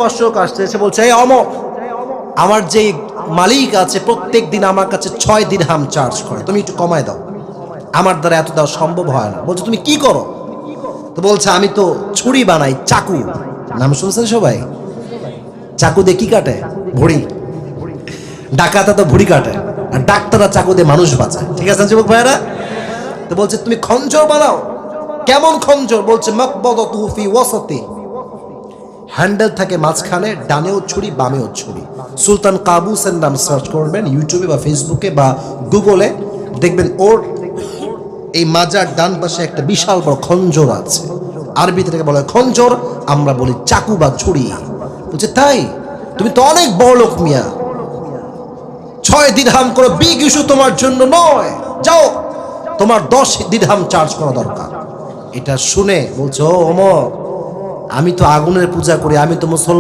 প্রশ্নক আসছে, এসে বলছে, এই অমর, আমার যে মালিক আছে প্রত্যেক দিন আমার কাছে 6 দিরহাম চার্জ করে, তুমি একটু কমায় দাও, আমার দ্বারা এত দেওয়া সম্ভব হয় না। বলছে তুমি কি করো? তো বলছে আমি তো ছুরি বানাই, চাকু। নাম শুনছেন সবাই? চাকু দিয়ে কি কাটে? ভুড়ি। ডাকাতা তো ভুড়ি কাটে, আর ডাক্তাররা চাকু দিয়ে মানুষ বাঁচায়। ঠিক আছে যুবক ভাইরা? তো বলছে তুমি খঞ্জর বানাও। কেমন খঞ্জর? বলছে মাকবাদাতুহু ফি ওয়াসাতি, হ্যান্ডেল থাকে মাঝখানে, ডানেও ছুরি বামেও ছুরি। সুলতান কাবুসের নাম সার্চ করবেন ইউটিউবে বা ফেসবুকে বা গুগলে, দেখবেন ওর এই মাজার ডান পাশে একটা বিশাল বড় খঞ্জর আছে। আরবিতে এটাকে বলে খঞ্জর, আমরা বলি চাকু বা ছুরি। বলছে তাই? তুমি তো অনেক বড় লোক মিয়া, 6 দিরহাম করে বিগ ইস্যু তোমার জন্য নয়, যাও তোমার 10 দিরহাম চার্জ করা দরকার। এটা শুনে বলছো, ও ওমর, আমি তো আগুনের পূজা করি, আমি তো মুসলমান।